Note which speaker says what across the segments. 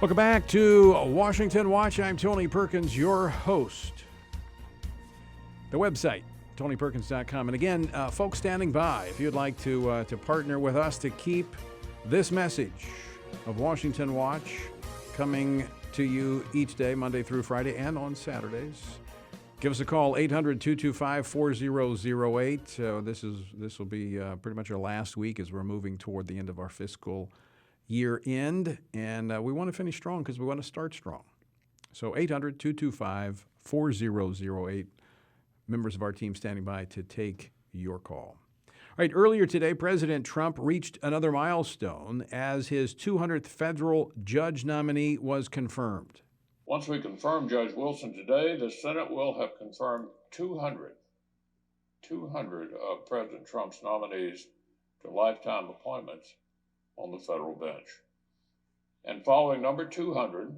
Speaker 1: Welcome back to Washington Watch. I'm Tony Perkins, your host. The website, tonyperkins.com. And again, folks standing by, if you'd like to partner with us to keep this message of Washington Watch coming to you each day, Monday through Friday, and on Saturdays, give us a call, 800-225-4008. This will be pretty much our last week as we're moving toward the end of our fiscal year end, and we want to finish strong because we want to start strong. So 800-225-4008. Members of our team standing by to take your call. All right, earlier today, President Trump reached another milestone as his 200th federal judge nominee was confirmed.
Speaker 2: Once we confirm Judge Wilson today, the Senate will have confirmed 200 of President Trump's nominees to lifetime appointments on the federal bench. And following number 200,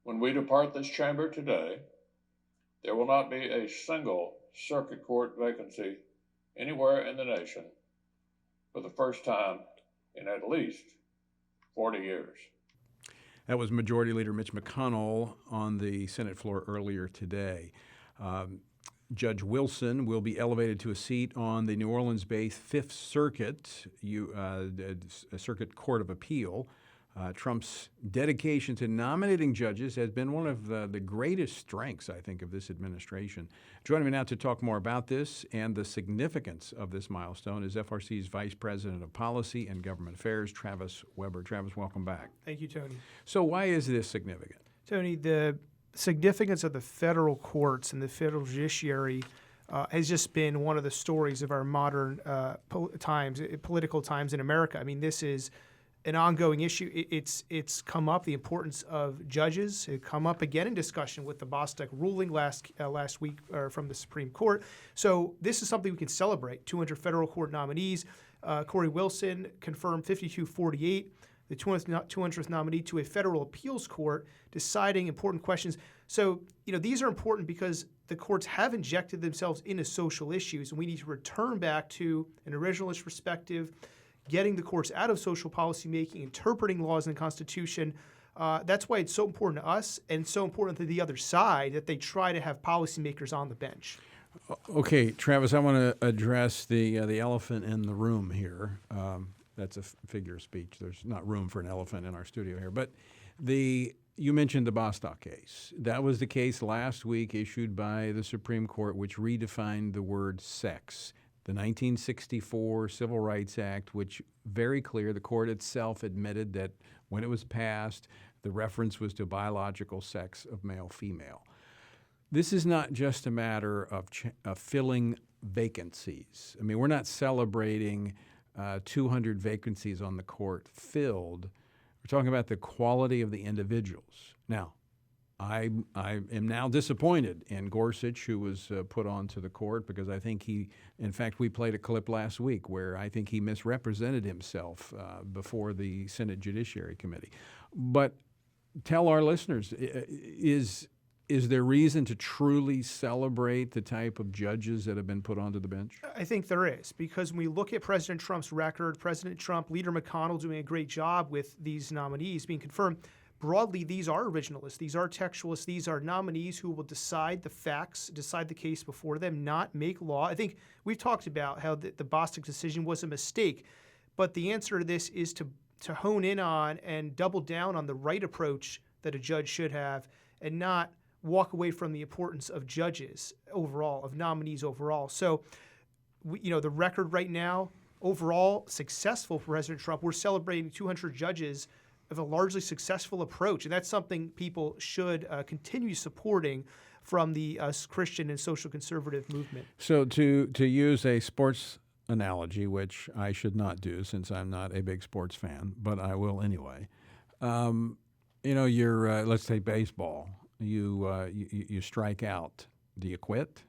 Speaker 2: when we depart this chamber today, there will not be a single circuit court vacancy anywhere in the nation for the first time in at least 40 years.
Speaker 1: That was Majority Leader Mitch McConnell on the Senate floor earlier today. Judge Wilson will be elevated to a seat on the New Orleans-based Fifth Circuit, a Circuit Court of Appeal. Trump's dedication to nominating judges has been one of the greatest strengths, I think, of this administration. Joining me now to talk more about this and the significance of this milestone is FRC's Vice President of Policy and Government Affairs, Travis Weber. Travis, welcome back.
Speaker 3: Thank you, Tony.
Speaker 1: So why is this significant?
Speaker 3: Tony, the significance of the federal courts and the federal judiciary has just been one of the stories of our modern political times in America. I mean, this is an ongoing issue. It's come up, the importance of judges. It come up again in discussion with the Bostock ruling last week from the Supreme Court. So this is something we can celebrate. 200 federal court nominees. Cory Wilson confirmed 5248, the 200th nominee to a federal appeals court deciding important questions. So, these are important because the courts have injected themselves into social issues, and we need to return back to an originalist perspective, getting the courts out of social policymaking, interpreting laws in the Constitution. That's why it's so important to us and so important to the other side that they try to have policymakers on the bench.
Speaker 1: Okay, Travis, I want to address the elephant in the room here. That's a figure of speech. There's not room for an elephant in our studio here. But you mentioned the Bostock case. That was the case last week issued by the Supreme Court, which redefined the word sex. The 1964 Civil Rights Act, which very clear, the court itself admitted that when it was passed, the reference was to biological sex of male-female. This is not just a matter of filling vacancies. I mean, we're not celebrating 200 vacancies on the court filled. We're talking about the quality of the individuals. Now, I am now disappointed in Gorsuch, who was put onto the court, because I think in fact, we played a clip last week where I think he misrepresented himself before the Senate Judiciary Committee. But tell our listeners, is there reason to truly celebrate the type of judges that have been put onto the bench?
Speaker 3: I think there is, because when we look at President Trump's record, President Trump, Leader McConnell doing a great job with these nominees being confirmed. Broadly, these are originalists, these are textualists, these are nominees who will decide the facts, decide the case before them, not make law. I think we've talked about how the Bostock decision was a mistake, but the answer to this is to hone in on and double down on the right approach that a judge should have and not walk away from the importance of judges overall, of nominees overall. So, the record right now, overall successful for President Trump. We're celebrating 200 judges of a largely successful approach, and that's something people should continue supporting from the Christian and social conservative movement.
Speaker 1: So to use a sports analogy, which I should not do since I'm not a big sports fan, but I will anyway. You're let's say baseball. You strike out. Do you quit?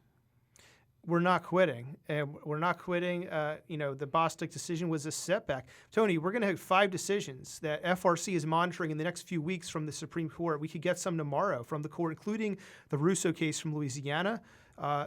Speaker 3: We're not quitting. We're not quitting. The Bostock decision was a setback. Tony, we're going to have 5 decisions that FRC is monitoring in the next few weeks from the Supreme Court. We could get some tomorrow from the court, including the Russo case from Louisiana,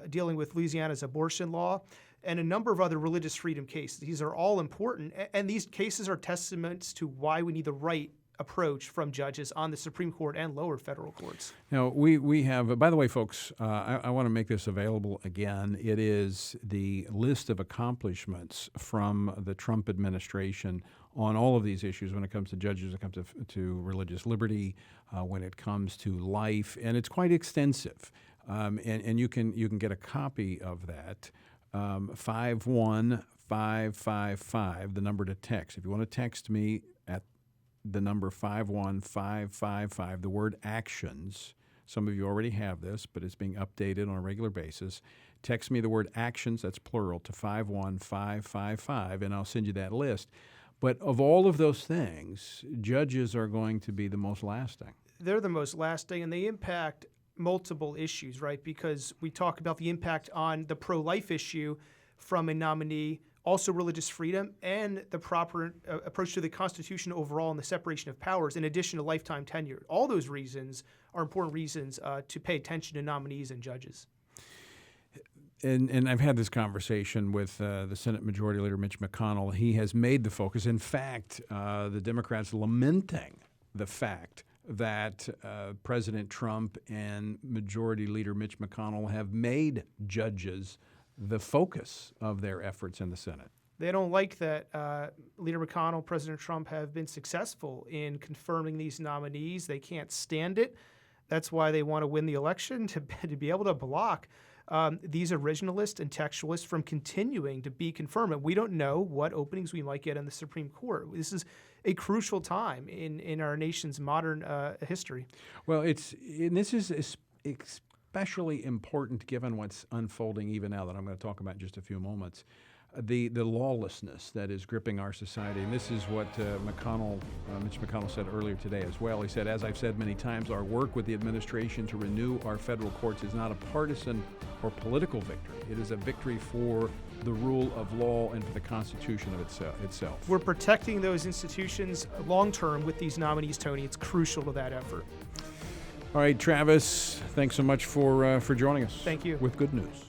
Speaker 3: dealing with Louisiana's abortion law, and a number of other religious freedom cases. These are all important, and these cases are testaments to why we need the right approach from judges on the Supreme Court and lower federal courts.
Speaker 1: Now, we have, by the way, folks, I want to make this available again. It is the list of accomplishments from the Trump administration on all of these issues when it comes to judges, when it comes to religious liberty, when it comes to life, and it's quite extensive. And you can get a copy of that. 51555, the number to text. If you want to text me at the number 51555, the word actions. Some of you already have this, but it's being updated on a regular basis. Text me the word actions, that's plural, to 51555, and I'll send you that list. But of all of those things, judges are going to be the most lasting.
Speaker 3: They're the most lasting, and they impact multiple issues, right? Because we talk about the impact on the pro-life issue from a nominee, also religious freedom, and the proper approach to the Constitution overall and the separation of powers, in addition to lifetime tenure. All those reasons are important reasons to pay attention to nominees and judges.
Speaker 1: And I've had this conversation with the Senate Majority Leader Mitch McConnell. He has made the focus. In fact, the Democrats lamenting the fact that President Trump and Majority Leader Mitch McConnell have made judges the focus of their efforts in the Senate.
Speaker 3: They don't like that Leader McConnell, President Trump have been successful in confirming these nominees. They can't stand it. That's why they want to win the election, to be able to block these originalists and textualists from continuing to be confirmed. And we don't know what openings we might get in the Supreme Court. This is a crucial time in our nation's modern history.
Speaker 1: Well, this is especially important given what's unfolding even now that I'm going to talk about in just a few moments. The lawlessness that is gripping our society. And this is what Mitch McConnell said earlier today as well. He said, as I've said many times, our work with the administration to renew our federal courts is not a partisan or political victory. It is a victory for the rule of law and for the Constitution of itself.
Speaker 3: We're protecting those institutions long-term with these nominees, Tony. It's crucial to that effort.
Speaker 1: All right, Travis, thanks so much for joining us.
Speaker 3: Thank you.
Speaker 1: With good news.